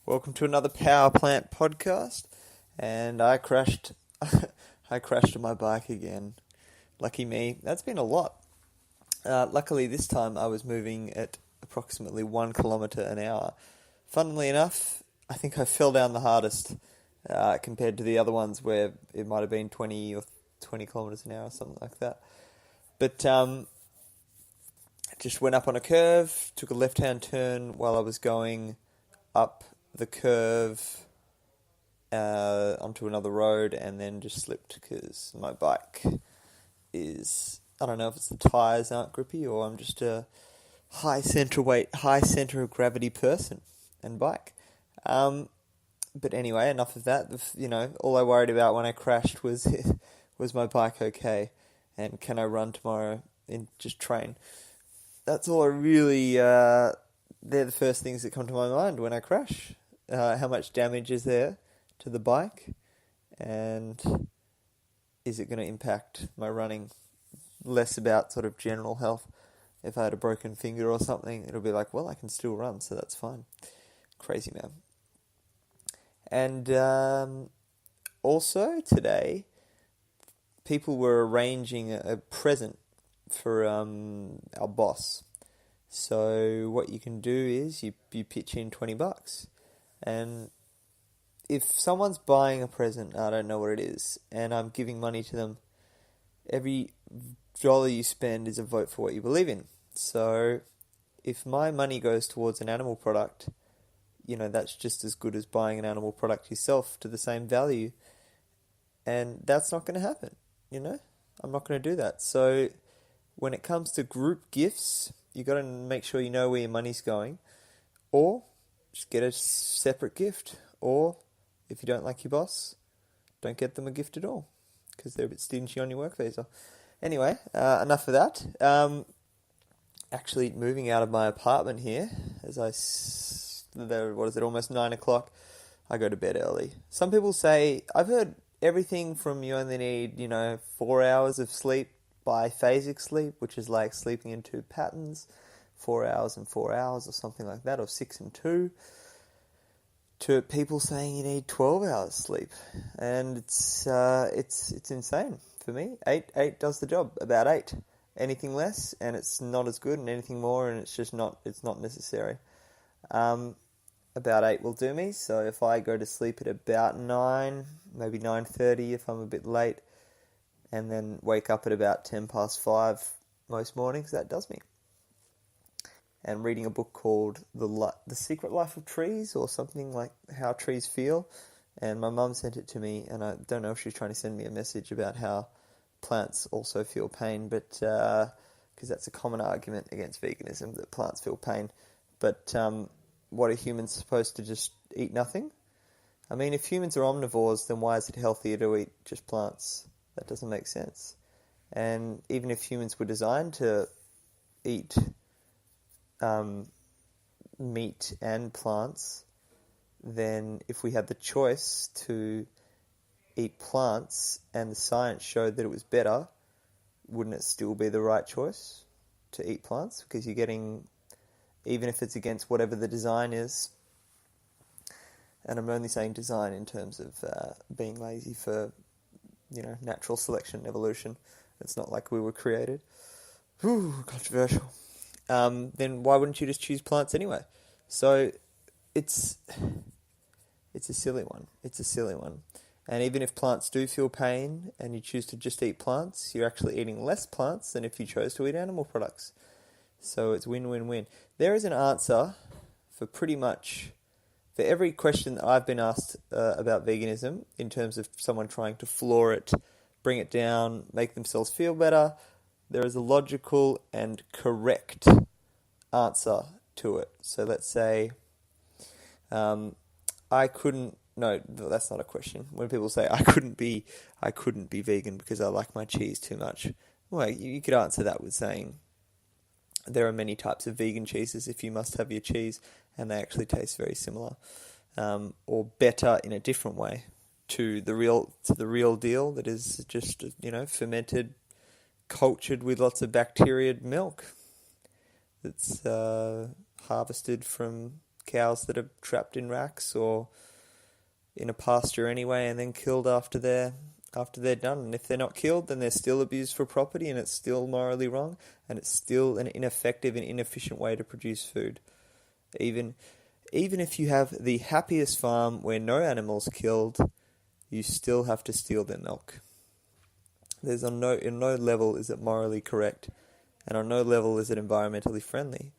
Welcome to another Powerplant podcast, and I crashed. I crashed on my bike again. Lucky me. That's been a lot. Luckily, this time I was moving at approximately 1 kilometre an hour. Funnily enough, I think I fell down the hardest compared to the other ones where it might have been 20 or 20 kilometres an hour or something like that. But just went up on a curve, took a left-hand turn while I was going up the curve onto another road, and then just slipped because my bike is, I don't know if it's the tyres aren't grippy or I'm just a high centre of gravity person and bike. But anyway, enough of that. All I worried about when I crashed was was my bike okay, and can I run tomorrow and just train. That's all I really, they're the first things that come to my mind when I crash. How much damage is there to the bike, and is it going to impact my running? Less about sort of general health. If I had a broken finger or something, it'll be like, well, I can still run, so that's fine. Crazy, man. And also today, people were arranging a present for our boss. So what you can do is you pitch in $20, and if someone's buying a present, I don't know what it is, and I'm giving money to them, every dollar you spend is a vote for what you believe in. So if my money goes towards an animal product, that's just as good as buying an animal product yourself to the same value, and that's not going to happen. I'm not going to do that. So when it comes to group gifts, you got to make sure you know where your money's going, or just get a separate gift. Or if you don't like your boss, don't get them a gift at all, because they're a bit stingy on your work visa. Anyway, enough of that. Actually, moving out of my apartment here, almost 9 o'clock, I go to bed early. Some people say, I've heard everything from you only need, 4 hours of sleep, biphasic sleep, which is like sleeping in 2 patterns, 4 hours and 4 hours or something like that, or 6 and 2, to people saying you need 12 hours sleep. And it's insane for me. 8 does the job, about 8. Anything less and it's not as good, and anything more and it's not necessary. About 8 will do me. So if I go to sleep at about 9, maybe 9:30 if I'm a bit late, and then wake up at about 10 past 5 most mornings, that does me. And reading a book called The Secret Life of Trees, or something like How Trees Feel, and my mum sent it to me, and I don't know if she's trying to send me a message about how plants also feel pain, but because that's a common argument against veganism, that plants feel pain. But what are humans supposed to just eat nothing? I mean, if humans are omnivores, then why is it healthier to eat just plants? That doesn't make sense. And even if humans were designed to eat meat and plants, then if we had the choice to eat plants and the science showed that it was better, wouldn't it still be the right choice to eat plants? Because you're getting, even if it's against whatever the design is, and I'm only saying design in terms of being lazy for, natural selection, evolution. It's not like we were created. Ooh, controversial. Then why wouldn't you just choose plants anyway? So it's a silly one. And even if plants do feel pain and you choose to just eat plants, you're actually eating less plants than if you chose to eat animal products. So it's win-win-win. There is an answer for every question that I've been asked about veganism, in terms of someone trying to floor it, bring it down, make themselves feel better. There is a logical and correct answer to it. So let's say, no, that's not a question. When people say I couldn't be vegan because I like my cheese too much, well, you could answer that with saying there are many types of vegan cheeses if you must have your cheese, and they actually taste very similar, or better in a different way to the real deal that is just fermented, cultured with lots of bacteria milk that's harvested from cows that are trapped in racks or in a pasture anyway, and then killed after they're done. And if they're not killed, then they're still abused for property, and it's still morally wrong, and it's still an ineffective and inefficient way to produce food. Even if you have the happiest farm where no animals killed, you still have to steal their milk. In no level is it morally correct, and on no level is it environmentally friendly.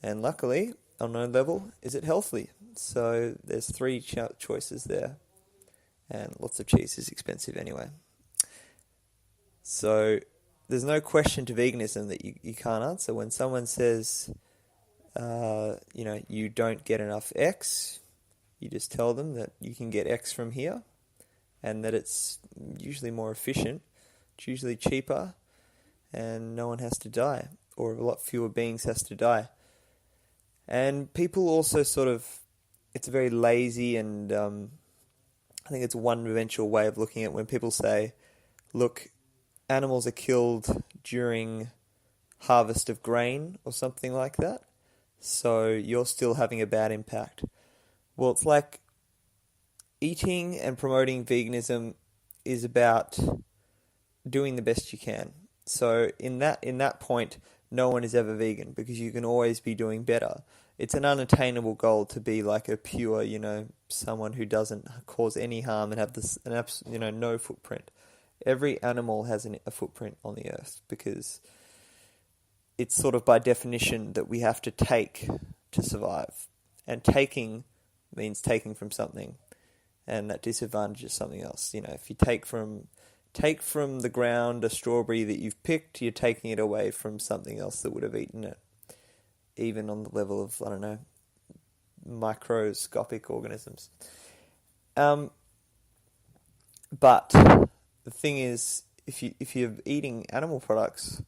And luckily, on no level is it healthy. So there's three choices there, and lots of cheese is expensive anyway. So there's no question to veganism that you can't answer. When someone says, you don't get enough X, you just tell them that you can get X from here, and that it's usually more efficient, it's usually cheaper, and no one has to die, or a lot fewer beings has to die. And people also it's a very lazy and I think it's a one-dimensional way of looking at when people say, look, animals are killed during harvest of grain or something like that, so you're still having a bad impact. Well, it's like eating and promoting veganism is about doing the best you can. So in that point, no one is ever vegan because you can always be doing better. It's an unattainable goal to be like a pure, someone who doesn't cause any harm and have no footprint. Every animal has a footprint on the earth because it's sort of by definition that we have to take to survive. And taking means taking from something, and that disadvantages something else. If you take from the ground a strawberry that you've picked, you're taking it away from something else that would have eaten it, even on the level of, microscopic organisms. But the thing is, if you're eating animal products,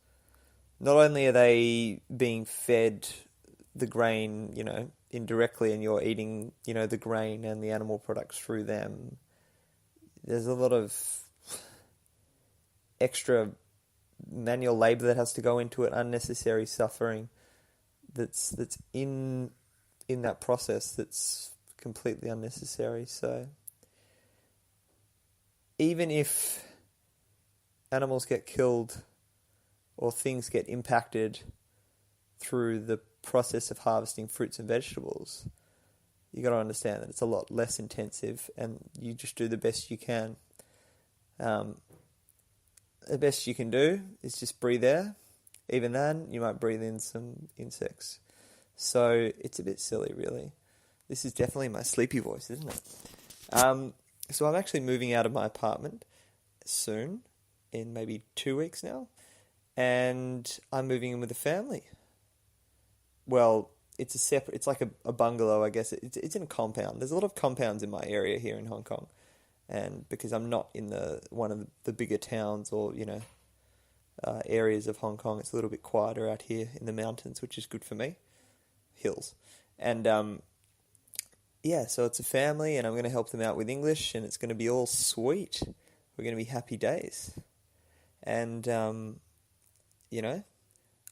not only are they being fed the grain, indirectly, and you're eating, the grain and the animal products through them, there's a lot of extra manual labor that has to go into it, unnecessary suffering that's in that process that's completely unnecessary. So even if animals get killed or things get impacted through the process of harvesting fruits and vegetables, you got to understand that it's a lot less intensive, and you just do the best you can. The best you can do is just breathe air. Even then, you might breathe in some insects. So it's a bit silly, really. This is definitely my sleepy voice, isn't it? So I'm actually moving out of my apartment soon, in maybe 2 weeks now, and I'm moving in with a family. Well, it's like a bungalow, I guess. It's in a compound. There's a lot of compounds in my area here in Hong Kong, and because I'm not in one of the bigger towns or areas of Hong Kong, it's a little bit quieter out here in the mountains, which is good for me. Hills. And so it's a family, and I'm going to help them out with English, and it's going to be all sweet. We're going to be happy days. And,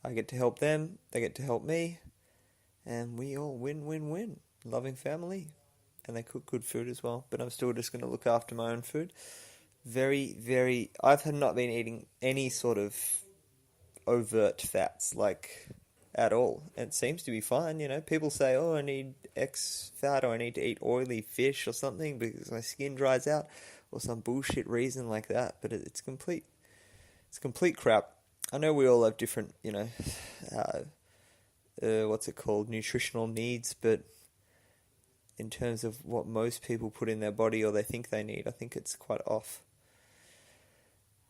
I get to help them, they get to help me, and we all win. Loving family. And they cook good food as well, but I'm still just going to look after my own food. I've not been eating any sort of overt fats, at all. And it seems to be fine, People say, oh, I need X fat, or I need to eat oily fish or something because my skin dries out, or some bullshit reason like that. But it's complete crap. I know we all have different, nutritional needs, but in terms of what most people put in their body or they think they need, I think it's quite off.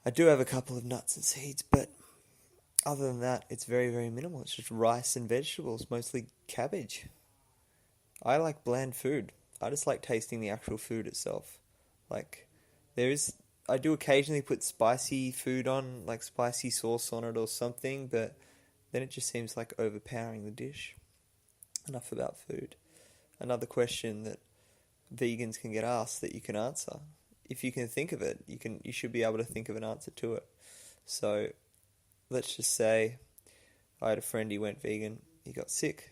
I do have a couple of nuts and seeds, but other than that, it's very, very minimal. It's just rice and vegetables, mostly cabbage. I like bland food. I just like tasting the actual food itself. I do occasionally put spicy food on, like spicy sauce on it or something, but then it just seems like overpowering the dish. Enough about food. Another question that vegans can get asked that you can answer. If you can think of it, you should be able to think of an answer to it. So let's just say I had a friend, he went vegan, he got sick,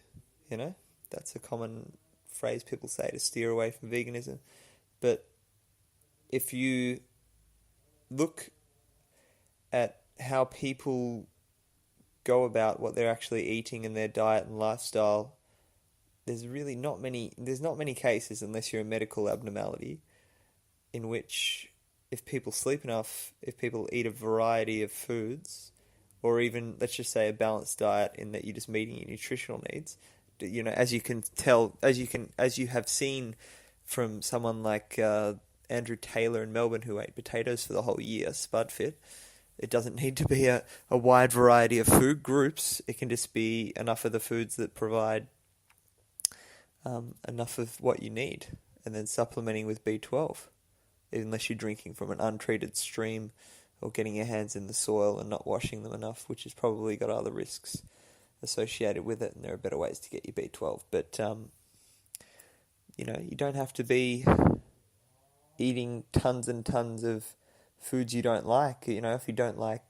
That's a common phrase people say to steer away from veganism. But if you look at how people go about what they're actually eating in their diet and lifestyle, there's not many cases, unless you're a medical abnormality, in which if people sleep enough, if people eat a variety of foods, or even, let's just say, a balanced diet in that you're just meeting your nutritional needs, as you have seen from someone like Andrew Taylor in Melbourne, who ate potatoes for the whole year, spud fit. It doesn't need to be a wide variety of food groups. It can just be enough of the foods that provide enough of what you need, and then supplementing with B12, unless you're drinking from an untreated stream or getting your hands in the soil and not washing them enough, which has probably got other risks associated with it, and there are better ways to get your B12. But, you don't have to be eating tons and tons of foods you don't like. If you don't like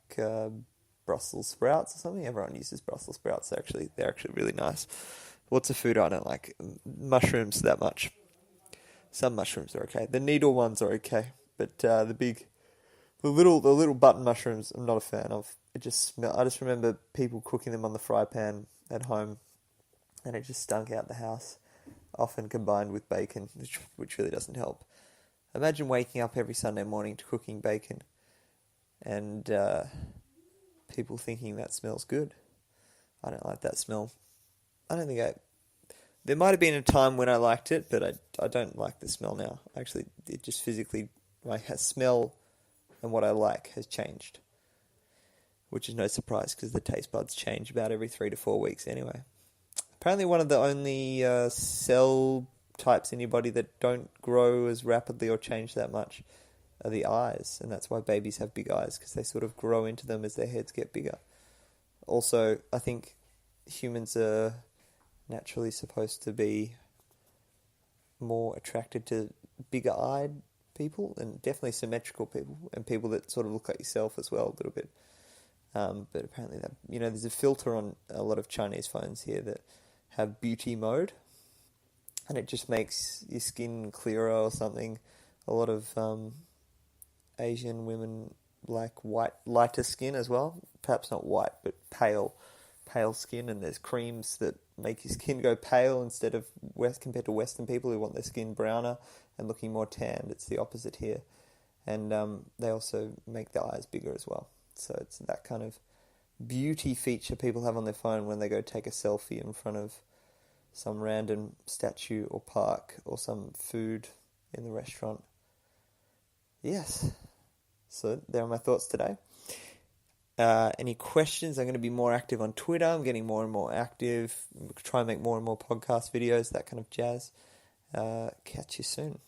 Brussels sprouts or something, everyone uses Brussels sprouts. They're actually really nice. What's a food I don't like? Mushrooms that much. Some mushrooms are okay. The needle ones are okay, but the little button mushrooms I'm not a fan of. I just remember people cooking them on the fry pan at home, and it just stunk out the house, often combined with bacon, which really doesn't help. Imagine waking up every Sunday morning to cooking bacon, and people thinking that smells good. I don't like that smell. There might have been a time when I liked it, but I don't like the smell now. Actually, it just physically, my smell and what I like has changed, which is no surprise because the taste buds change about every 3 to 4 weeks anyway. Apparently one of the only cell types in your body that don't grow as rapidly or change that much are the eyes, and that's why babies have big eyes, because they sort of grow into them as their heads get bigger. Also, I think humans are naturally supposed to be more attracted to bigger-eyed people, and definitely symmetrical people, and people that sort of look like yourself as well a little bit. But apparently there's a filter on a lot of Chinese phones here that have beauty mode, and it just makes your skin clearer or something. A lot of Asian women like lighter skin as well. Perhaps not white, but pale skin, and there's creams that make your skin go pale instead of compared to Western people who want their skin browner and looking more tanned. It's the opposite here. And they also make the eyes bigger as well. So it's that kind of beauty feature people have on their phone when they go take a selfie in front of some random statue or park or some food in the restaurant. Yes. So there are my thoughts today. Any questions? I'm going to be more active on Twitter. I'm getting more and more active. Try and make more and more podcast videos, that kind of jazz. Catch you soon.